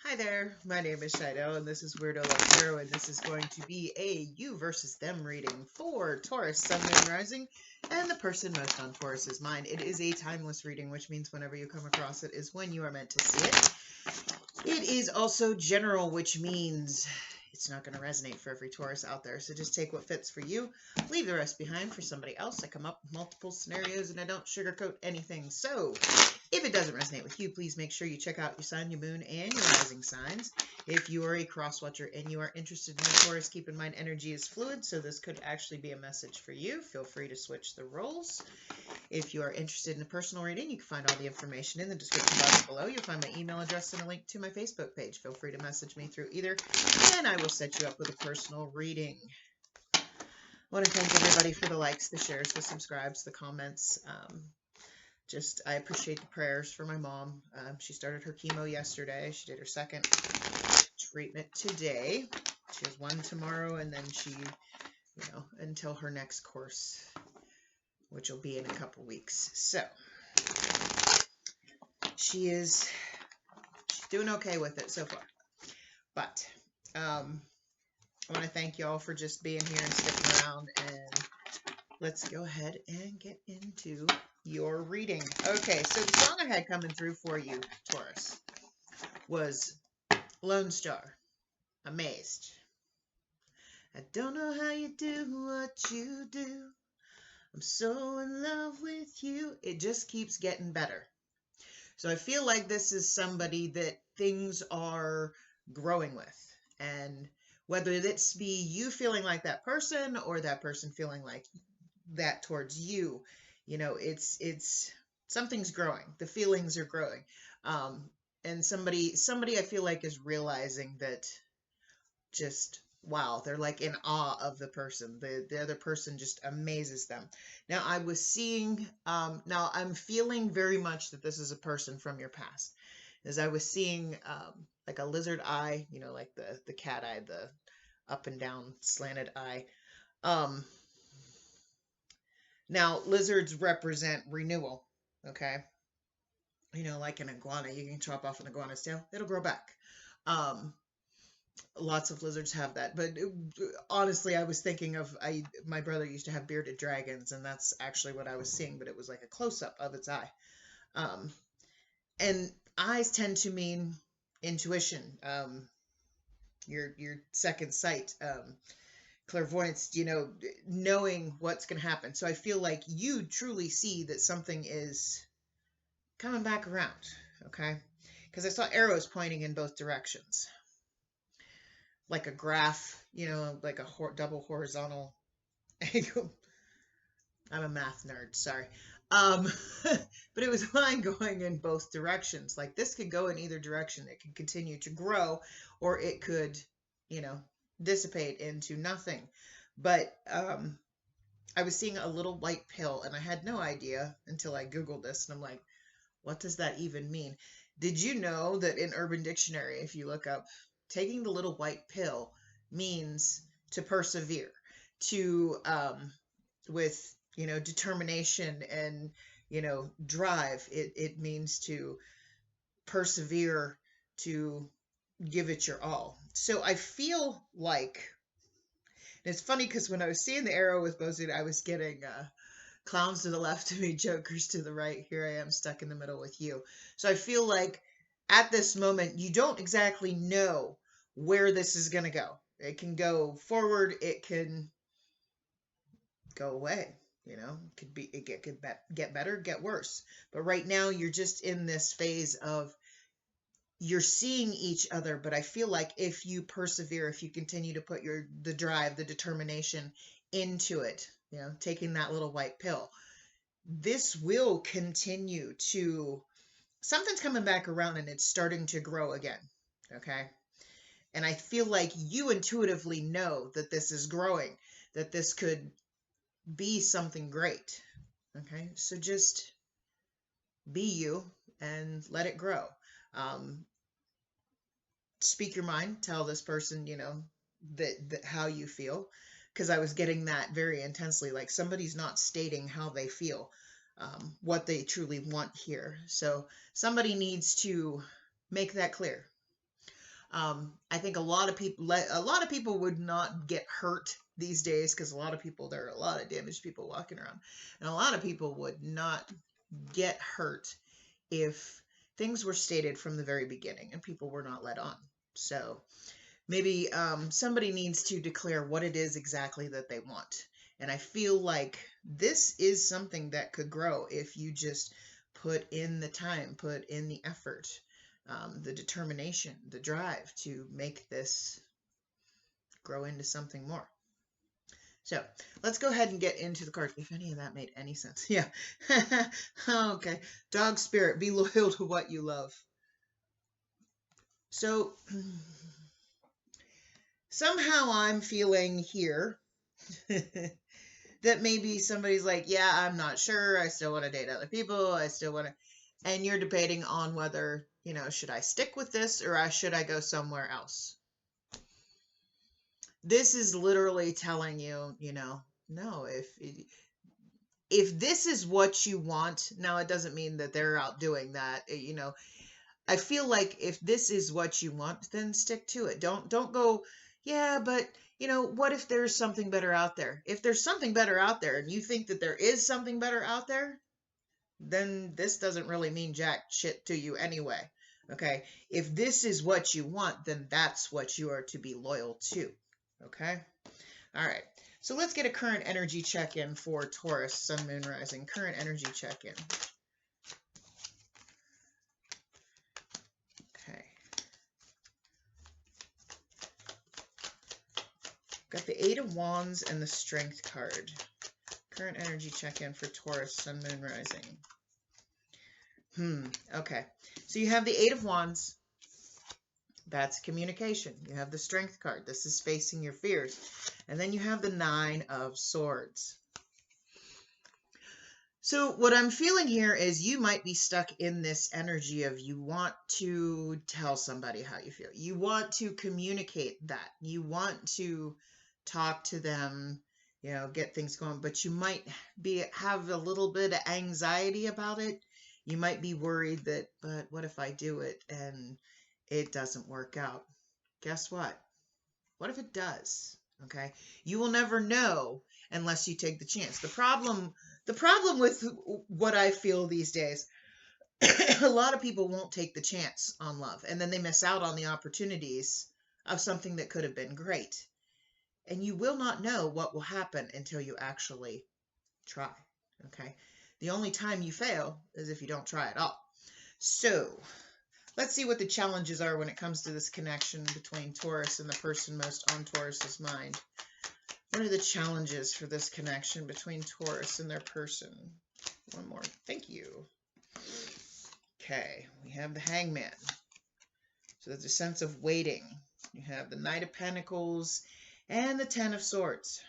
Hi there, my name is Shido, and this is WeirdoLoveTarot, and this is going to be a you versus them reading for Taurus, Sun, Moon, Rising, and the person most on Taurus's mind. It is a timeless reading, which means whenever you come across it is when you are meant to see it. It is also general, which means it's not going to resonate for every Taurus out there, so just take what fits for you, leave the rest behind for somebody else. I come up with multiple scenarios, and I don't sugarcoat anything, so if it doesn't resonate with you, please make sure you check out your sun, your moon, and your rising signs. If you are a cross-watcher and you are interested in the Taurus, keep in mind energy is fluid, so this could actually be a message for you. Feel free to switch the roles. If you are interested in a personal reading, you can find all the information in the description box below. You'll find my email address and a link to my Facebook page. Feel free to message me through either, and I will set you up with a personal reading. I want to thank everybody for the likes, the shares, the subscribes, the comments. I appreciate the prayers for my mom. She started her chemo yesterday. She did her second treatment today. She has one tomorrow, and then she, until her next course, which will be in a couple weeks. So she's doing okay with it so far. But I want to thank y'all for just being here and sticking around, and let's go ahead and get into your reading. Okay, so the song I had coming through for you, Taurus, was Lone Star, Amazed. I don't know how you do what you do. I'm so in love with you. It just keeps getting better. So I feel like this is somebody that things are growing with. And whether it's be you feeling like that person or that person feeling like that towards you, it's something's growing. The feelings are growing. And somebody I feel like is realizing that just, wow, they're like in awe of the person. The other person just amazes them. Now I was seeing, now I'm feeling very much that this is a person from your past. As I was seeing like a lizard eye, like the cat eye, the up and down slanted eye. Now, lizards represent renewal, okay? Like an iguana, you can chop off an iguana's tail, it'll grow back. Lots of lizards have that, but honestly, I was thinking of, my brother used to have bearded dragons, and that's actually what I was seeing, but it was like a close-up of its eye. And eyes tend to mean intuition, your second sight, clairvoyance, knowing what's going to happen. So I feel like you truly see that something is coming back around, okay? Because I saw arrows pointing in both directions. Like a graph, like a double horizontal angle. I'm a math nerd, sorry. But it was a line going in both directions. Like this could go in either direction. It could continue to grow, or it could, dissipate into nothing. But I was seeing a little white pill, and I had no idea until I Googled this, and I'm like, what does that even mean? Did you know that in Urban Dictionary, if you look up, taking the little white pill means to persevere, to with determination and drive. It means to persevere, to give it your all. So I feel like, and it's funny because when I was seeing the arrow with Bosun, I was getting clowns to the left of me, jokers to the right. Here I am stuck in the middle with you. So I feel like at this moment, you don't exactly know where this is going to go. It can go forward. It can go away. It could get better, get worse. But right now, you're just in this phase of you're seeing each other. But I feel like if you persevere, if you continue to put the drive, the determination into it, taking that little white pill, this will continue to, something's coming back around and it's starting to grow again. Okay. And I feel like you intuitively know that this is growing, that this could be something great. Okay. So just be you and let it grow. Speak your mind, tell this person, that how you feel. Because I was getting that very intensely, like somebody's not stating how they feel, what they truly want here. So somebody needs to make that clear. I think a lot of people would not get hurt these days because there are a lot of damaged people walking around, and a lot of people would not get hurt if things were stated from the very beginning and people were not led on. So maybe somebody needs to declare what it is exactly that they want. And I feel like this is something that could grow if you just put in the time, put in the effort, the determination, the drive to make this grow into something more. So let's go ahead and get into the cards, if any of that made any sense. Yeah. Okay. Dog spirit, be loyal to what you love. So somehow I'm feeling here that maybe somebody's like, yeah, I'm not sure. I still want to date other people. I still want to, and you're debating on whether, should I stick with this or should I go somewhere else? This is literally telling you, no, if this is what you want, now it doesn't mean that they're out doing that, I feel like if this is what you want, then stick to it. Don't go, yeah, but what if there's something better out there? If there's something better out there and you think that there is something better out there, then this doesn't really mean jack shit to you anyway. Okay? If this is what you want, then that's what you are to be loyal to. Okay? All right. So let's get a current energy check-in for Taurus, Sun, Moon, Rising. Current energy check-in. Okay. Got the Eight of Wands and the Strength card. Current energy check-in for Taurus, Sun, Moon, Rising. Okay. So you have the Eight of Wands. That's communication. You have the Strength card. This is facing your fears. And then you have the Nine of Swords. So what I'm feeling here is you might be stuck in this energy of you want to tell somebody how you feel. You want to communicate that. You want to talk to them, get things going, but you might have a little bit of anxiety about it. You might be worried that, but what if I do it and it doesn't work out? Guess what? What if it does? Okay. You will never know unless you take the chance. The problem with what I feel these days, a lot of people won't take the chance on love, and then they miss out on the opportunities of something that could have been great. And you will not know what will happen until you actually try. Okay. The only time you fail is if you don't try at all. So let's see what the challenges are when it comes to this connection between Taurus and the person most on Taurus's mind. What are the challenges for this connection between Taurus and their person? One more. Thank you. Okay. We have the Hangman. So there's a sense of waiting. You have the Knight of Pentacles and the Ten of Swords.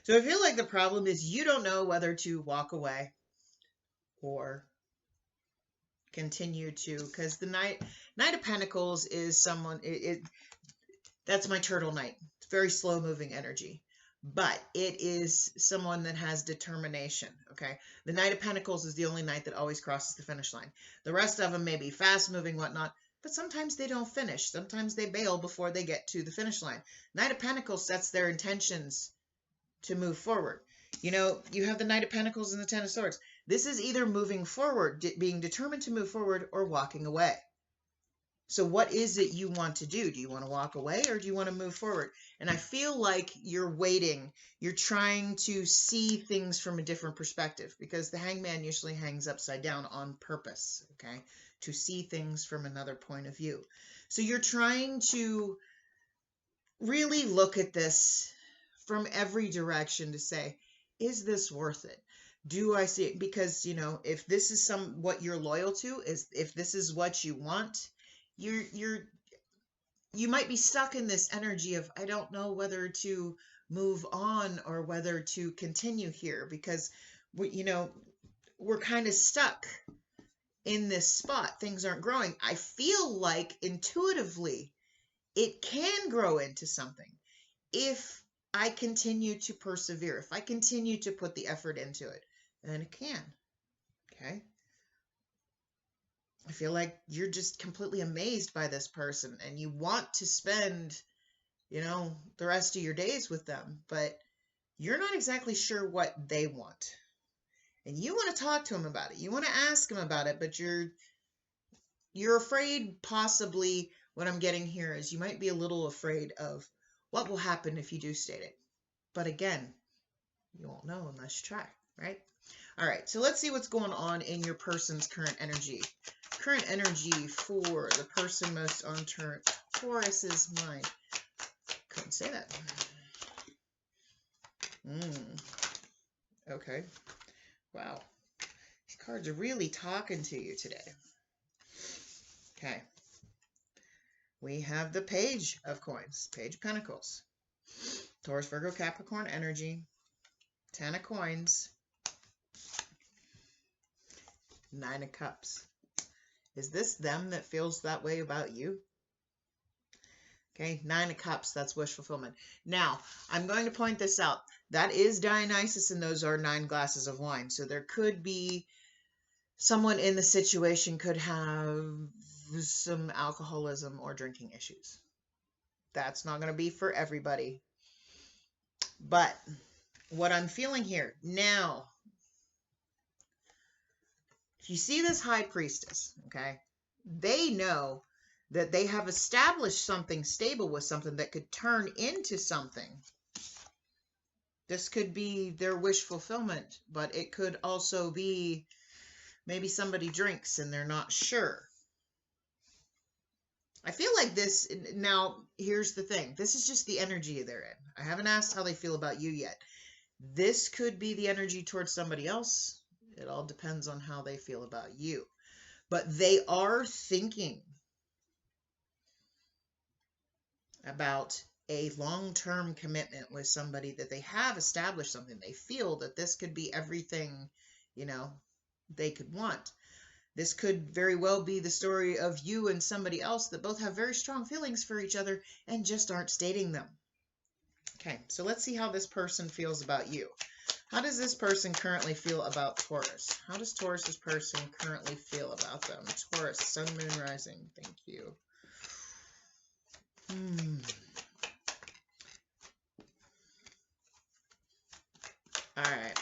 So I feel like the problem is you don't know whether to walk away or continue to, because the Knight of Pentacles is someone, that's my turtle knight. It's very slow moving energy, but it is someone that has determination. Okay. The Knight of Pentacles is the only knight that always crosses the finish line. The rest of them may be fast moving, whatnot, but sometimes they don't finish. Sometimes they bail before they get to the finish line. Knight of Pentacles sets their intentions to move forward. You have the Knight of Pentacles and the Ten of Swords. This is either moving forward, being determined to move forward, or walking away. So what is it you want to do? Do you want to walk away or do you want to move forward? And I feel like you're waiting. You're trying to see things from a different perspective, because the Hangman usually hangs upside down on purpose, okay? To see things from another point of view. So you're trying to really look at this from every direction to say, is this worth it? Do I see it? Because, if this is what you're loyal to, if this is what you want, you might be stuck in this energy of, I don't know whether to move on or whether to continue here, because we're kind of stuck in this spot. Things aren't growing. I feel like intuitively it can grow into something if I continue to persevere, if I continue to put the effort into it, then it can. Okay. feel like you're just completely amazed by this person and you want to spend, the rest of your days with them, but you're not exactly sure what they want. And you want to talk to them about it. You want to ask them about it, but you're afraid. Possibly what I'm getting here is you might be a little afraid of what will happen if you do state it. But again, you won't know unless you try, right? All right, so let's see what's going on in your person's current energy. Current energy for the person most on Taurus's mind. Couldn't say that. Okay. Wow. These cards are really talking to you today. Okay. We have the Page of Coins, Page of Pentacles. Taurus, Virgo, Capricorn energy. 10 of Coins. 9 of Cups. Is this them that feels that way about you? Okay, 9 of Cups, that's wish fulfillment. Now, I'm going to point this out. That is Dionysus, and those are 9 glasses of wine. So there could be someone in the situation could have some alcoholism or drinking issues. That's not going to be for everybody. But what I'm feeling here now, if you see this High Priestess, okay, they know that they have established something stable with something that could turn into something. This could be their wish fulfillment, but it could also be maybe somebody drinks and they're not sure. I feel like this, now here's the thing. This is just the energy they're in. I haven't asked how they feel about you yet. This could be the energy towards somebody else. It all depends on how they feel about you. But they are thinking about a long-term commitment with somebody that they have established something. They feel that this could be everything, they could want. This could very well be the story of you and somebody else that both have very strong feelings for each other and just aren't stating them. Okay, so let's see how this person feels about you. How does this person currently feel about Taurus? How does Taurus's person currently feel about them? Taurus, Sun, Moon, Rising. Thank you. All right.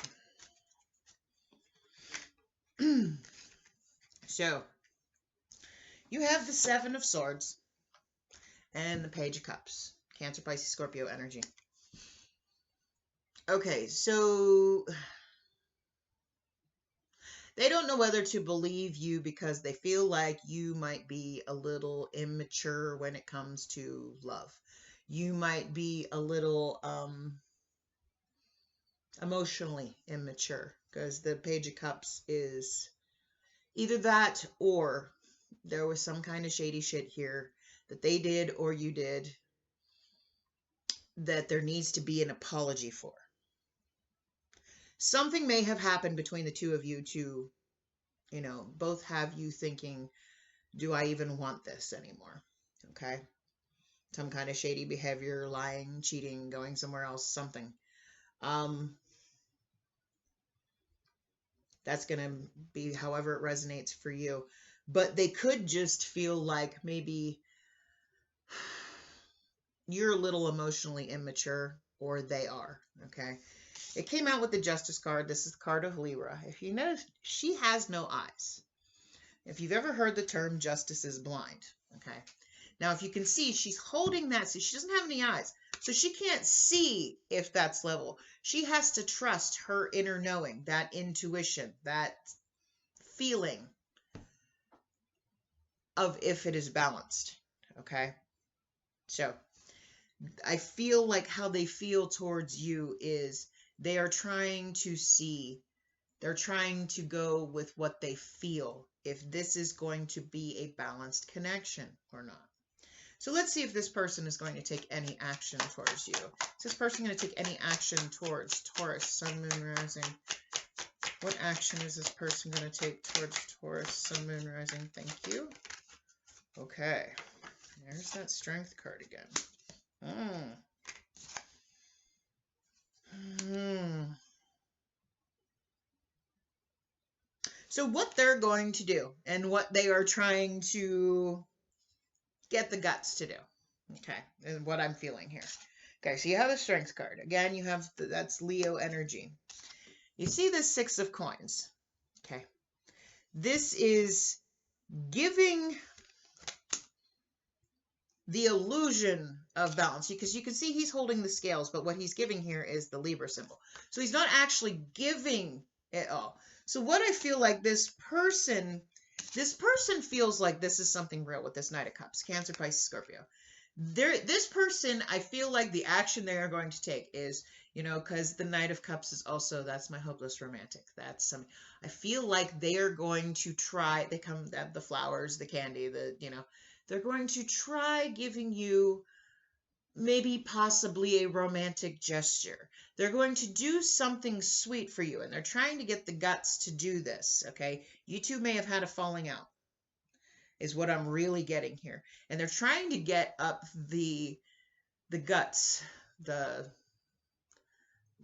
So, you have the 7 of Swords and the Page of Cups. Cancer, Pisces, Scorpio energy. Okay, so they don't know whether to believe you because they feel like you might be a little immature when it comes to love. You might be a little emotionally immature because the Page of Cups is either that or there was some kind of shady shit here that they did or you did that there needs to be an apology for. Something may have happened between the two of you to, both have you thinking, do I even want this anymore? Okay. Some kind of shady behavior, lying, cheating, going somewhere else, something. That's going to be however it resonates for you. But they could just feel like maybe you're a little emotionally immature, or they are, okay? It came out with the Justice card. This is the card of Lyra. If you notice, she has no eyes. If you've ever heard the term justice is blind, okay? Now, if you can see, she's holding that, so she doesn't have any eyes. So she can't see if that's level. She has to trust her inner knowing, that intuition, that feeling of if it is balanced, okay? So I feel like how they feel towards you is they are trying to see, they're trying to go with what they feel, if this is going to be a balanced connection or not. So let's see if this person is going to take any action towards you. Is this person going to take any action towards Taurus, Sun, Moon, Rising? What action is this person going to take towards Taurus, Sun, Moon, Rising? Thank you. Okay. There's that Strength card again. So what they're going to do and what they are trying to get the guts to do. Okay, and what I'm feeling here. Okay, so you have a Strength card. Again, you have that's Leo energy. You see the Six of Coins. Okay, this is giving the illusion of balance, because you can see he's holding the scales, but what he's giving here is the Libra symbol. So he's not actually giving it all. So what I feel like this person feels like this is something real with this Knight of Cups, Cancer, Pisces, Scorpio. This person, I feel like the action they are going to take is, because the Knight of Cups is also, that's my hopeless romantic. That's some, I feel like they are going to try, they have the flowers, the candy, they're going to try giving you maybe possibly a romantic gesture. They're going to do something sweet for you, and they're trying to get the guts to do this, okay? You two may have had a falling out, is what I'm really getting here. And they're trying to get up the guts,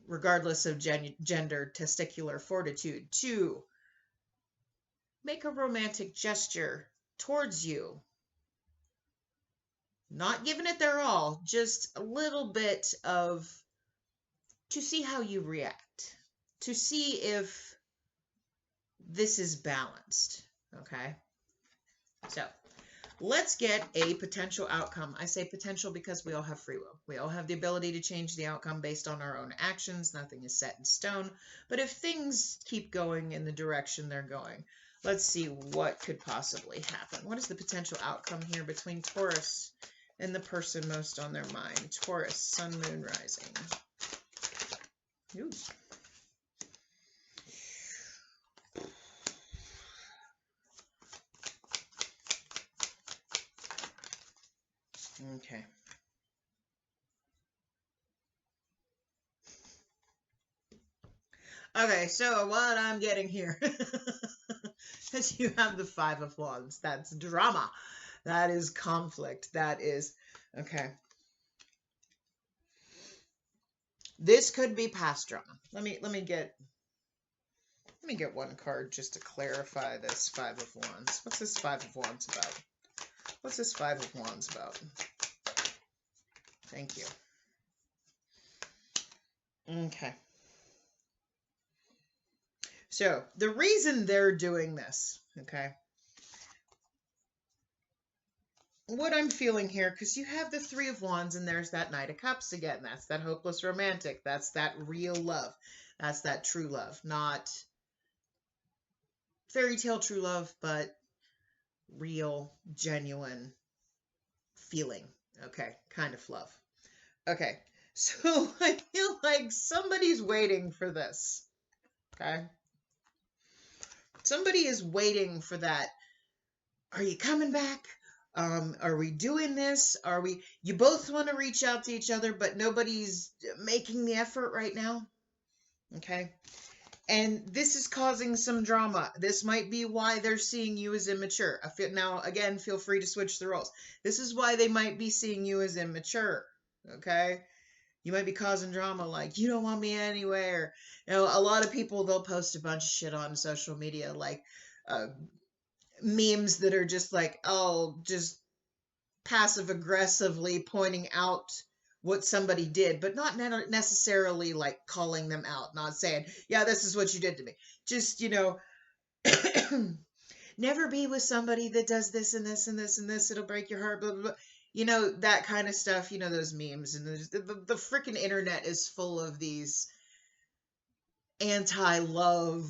regardless of gender, testicular fortitude, to make a romantic gesture towards you. Not giving it their all, just a little bit of, to see how you react, to see if this is balanced, okay? So let's get a potential outcome. I say potential because we all have free will. We all have the ability to change the outcome based on our own actions. Nothing is set in stone. But if things keep going in the direction they're going, let's see what could possibly happen. What is the potential outcome here between Taurus and the person most on their mind? Taurus, Sun, Moon, Rising. Ooh. Okay. Okay, so what I'm getting here is you have the Five of Wands. That's drama. That is conflict. That is, okay. This could be past drama. Let me get one card just to clarify this Five of Wands. What's this Five of Wands about? What's this Five of Wands about? Thank you. Okay. So the reason they're doing this, okay, what I'm feeling here, because you have the Three of Wands and there's that Knight of Cups again. That's that hopeless romantic. That's that real love. That's that true love. Not fairy tale true love, but real, genuine feeling. Okay, kind of love. Okay, so I feel like somebody's waiting for this. Okay? Somebody is waiting for that. Are you coming back? Are we doing this? You both want to reach out to each other, but nobody's making the effort right now. Okay. And this is causing some drama. This might be why they're seeing you as immature. Now, again, feel free to switch the roles. This is why they might be seeing you as immature. Okay. You might be causing drama, like, you don't want me anywhere. A lot of people, they'll post a bunch of shit on social media, like, memes that are just like, oh, just passive aggressively pointing out what somebody did, but not necessarily like calling them out, not saying, yeah, this is what you did to me. Just, never be with somebody that does this and this and this and this. It'll break your heart, blah, blah, blah. That kind of stuff, those memes. And the freaking internet is full of these anti-love,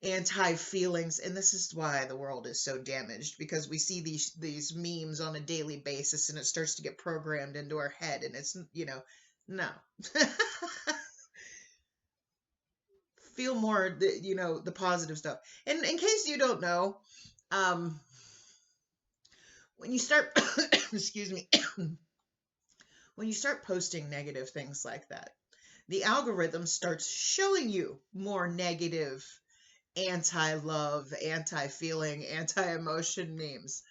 anti-feelings, and this is why the world is so damaged, because we see these memes on a daily basis, and it starts to get programmed into our head, and it's no. Feel more the positive stuff. And in case you don't know, when you start excuse me when you start posting negative things like that, the algorithm starts showing you more negative, anti-love, anti-feeling, anti-emotion memes.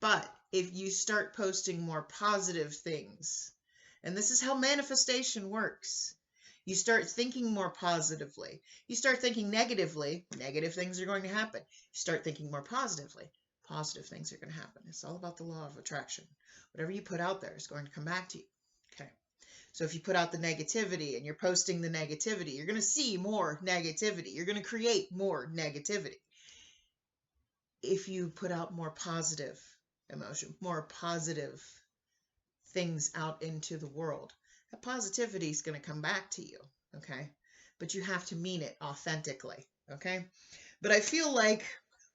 But if you start posting more positive things, and this is how manifestation works, You start thinking more positively. You start thinking negatively, negative things are going to happen. You start thinking more positively, positive things are going to happen. It's all about the law of attraction. Whatever you put out there is going to come back to you. Okay. So if you put out the negativity and you're posting the negativity, you're going to see more negativity. You're going to create more negativity. If you put out more positive emotion, more positive things out into the world, that positivity is going to come back to you. Okay. But you have to mean it authentically. Okay. But I feel like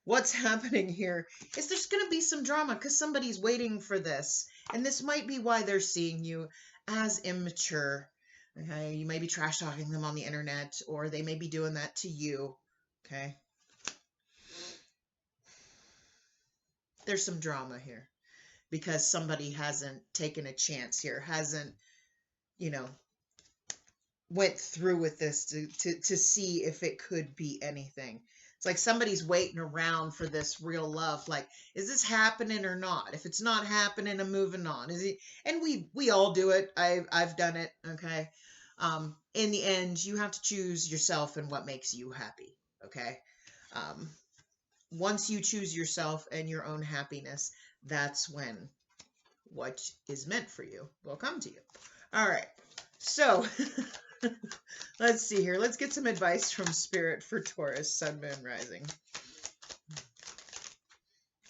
what's happening here is there's going to be some drama because somebody's waiting for this. And this might be why they're seeing you as immature. Okay. You may be trash talking them on the internet, or they may be doing that to you. Okay. There's some drama here because somebody hasn't taken a chance here, hasn't, went through with this to see if it could be anything. It's like somebody's waiting around for this real love. Like, is this happening or not? If it's not happening, I'm moving on. Is it? And we all do it. I've done it. Okay. In the end, you have to choose yourself and what makes you happy. Okay. Once you choose yourself and your own happiness, that's when what is meant for you will come to you. All right. So let's see here. Let's get some advice from Spirit for Taurus, Sun, Moon, Rising.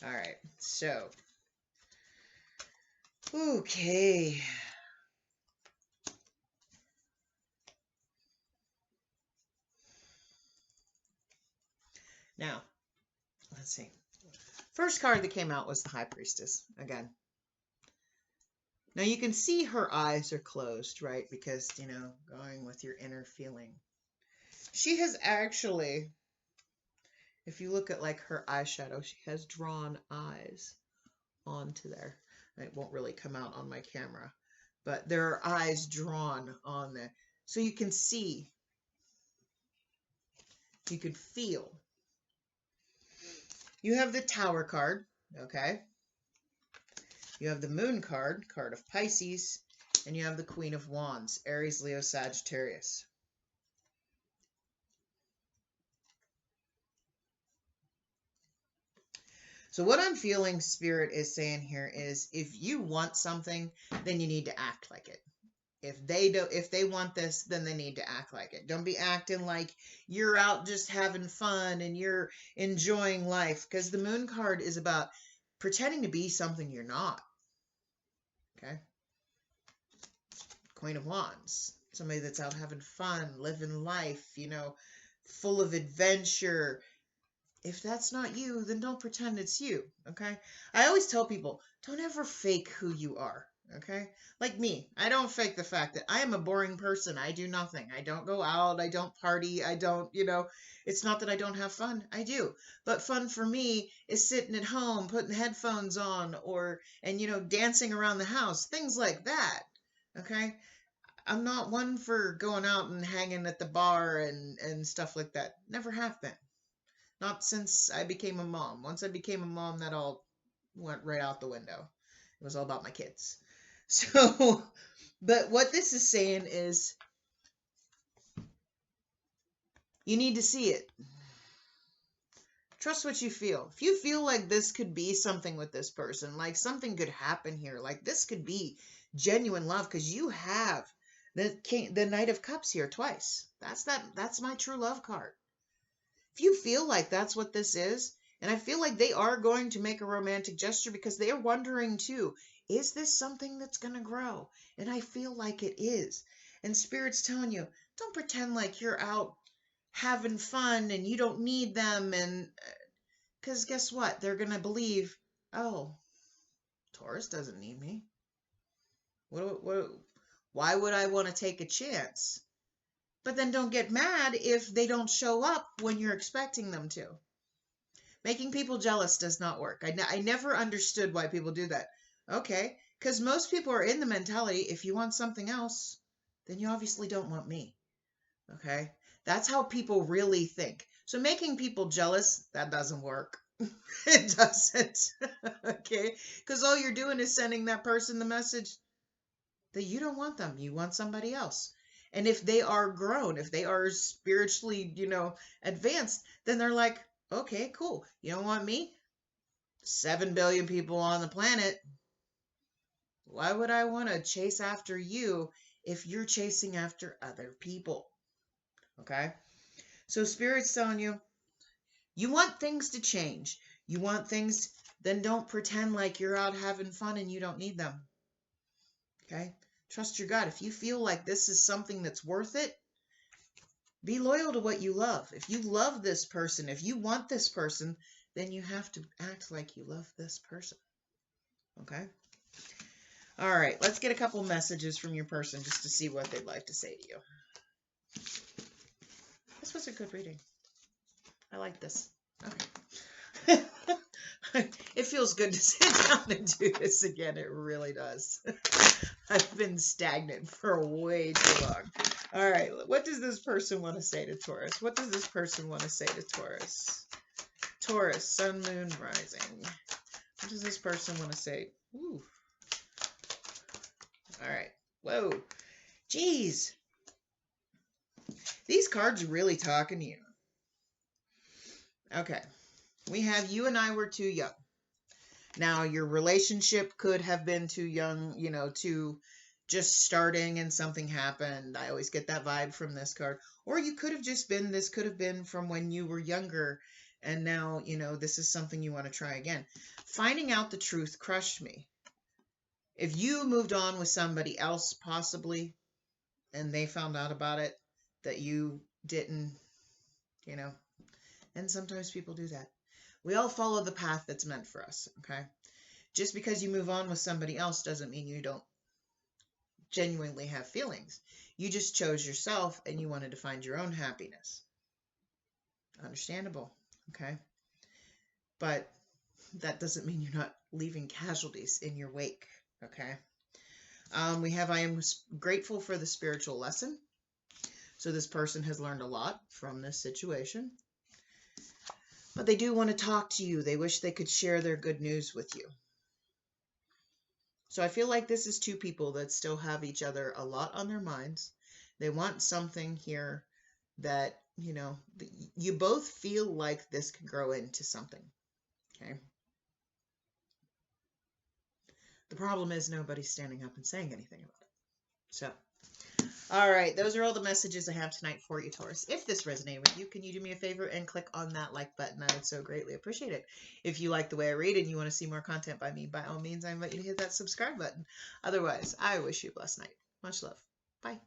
All right. So, okay. Now, let's see. First card that came out was the High Priestess again. Now you can see her eyes are closed, right? Because, going with your inner feeling. She has actually, if you look at like her eyeshadow, she has drawn eyes onto there. It won't really come out on my camera, but there are eyes drawn on there. So you can see, you can feel. You have the Tower card, okay? You have the Moon card, card of Pisces, and you have the Queen of Wands, Aries, Leo, Sagittarius. So what I'm feeling Spirit is saying here is if you want something, then you need to act like it. If they want this, then they need to act like it. Don't be acting like you're out just having fun and you're enjoying life, because the Moon card is about pretending to be something you're not. Okay? Queen of Wands, somebody that's out having fun, living life, full of adventure. If that's not you, then don't pretend it's you, okay? I always tell people, don't ever fake who you are, okay? Like me, I don't fake the fact that I am a boring person. I do nothing. I don't go out. I don't party. I don't, it's not that I don't have fun. I do. But fun for me is sitting at home, putting headphones on, and dancing around the house, things like that, okay? I'm not one for going out and hanging at the bar and stuff like that. Never have been. Not since I became a mom. Once I became a mom, that all went right out the window. It was all about my kids. So, but what this is saying is you need to see it. Trust what you feel. If you feel like this could be something with this person, like something could happen here, like this could be genuine love, because you have the Knight of Cups here twice. That's my true love card. If you feel like that's what this is, and I feel like they are going to make a romantic gesture because they are wondering too, is this something that's going to grow? And I feel like it is. And Spirit's telling you, don't pretend like you're out having fun and you don't need them. And because guess what? They're going to believe, oh, Taurus doesn't need me. Why would I want to take a chance? But then don't get mad if they don't show up when you're expecting them to. Making people jealous does not work. I never understood why people do that. Okay, because most people are in the mentality, if you want something else, then you obviously don't want me. Okay, that's how people really think. So making people jealous, that doesn't work. It doesn't. Okay, because all you're doing is sending that person the message that you don't want them. You want somebody else. And if they are grown, if they are spiritually, advanced, then they're like, okay, cool. You don't want me? 7 billion people on the planet. Why would I want to chase after you if you're chasing after other people? Okay? So Spirit's telling you, you want things to change. You want things, then don't pretend like you're out having fun and you don't need them. Okay? Trust your gut. If you feel like this is something that's worth it, be loyal to what you love. If you love this person, if you want this person, then you have to act like you love this person. Okay? All right, let's get a couple messages from your person just to see what they'd like to say to you. This was a good reading. I like this. Okay. It feels good to sit down and do this again. It really does. I've been stagnant for way too long. All right, what does this person want to say to Taurus? What does this person want to say to Taurus? Taurus, sun, moon, rising. What does this person want to say? Ooh. All right. Whoa. Jeez. These cards are really talking to you. Okay. We have you and I were too young. Now, your relationship could have been too young, too just starting and something happened. I always get that vibe from this card. Or you could have just been, this could have been from when you were younger and now, this is something you want to try again. Finding out the truth crushed me. If you moved on with somebody else possibly and they found out about it, that you didn't, and sometimes people do that. We all follow the path that's meant for us, okay? Just because you move on with somebody else doesn't mean you don't genuinely have feelings. You just chose yourself and you wanted to find your own happiness. Understandable, okay? But that doesn't mean you're not leaving casualties in your wake, okay? We have, I am grateful for the spiritual lesson. So this person has learned a lot from this situation. But they do want to talk to you. They wish they could share their good news with you. So I feel like this is two people that still have each other a lot on their minds. They want something here that, you both feel like this could grow into something. Okay. The problem is nobody's standing up and saying anything about it. So, all right, those are all the messages I have tonight for you, Taurus. If this resonated with you, can you do me a favor and click on that like button? I would so greatly appreciate it. If you like the way I read and you want to see more content by me, by all means, I invite you to hit that subscribe button. Otherwise, I wish you a blessed night. Much love. Bye.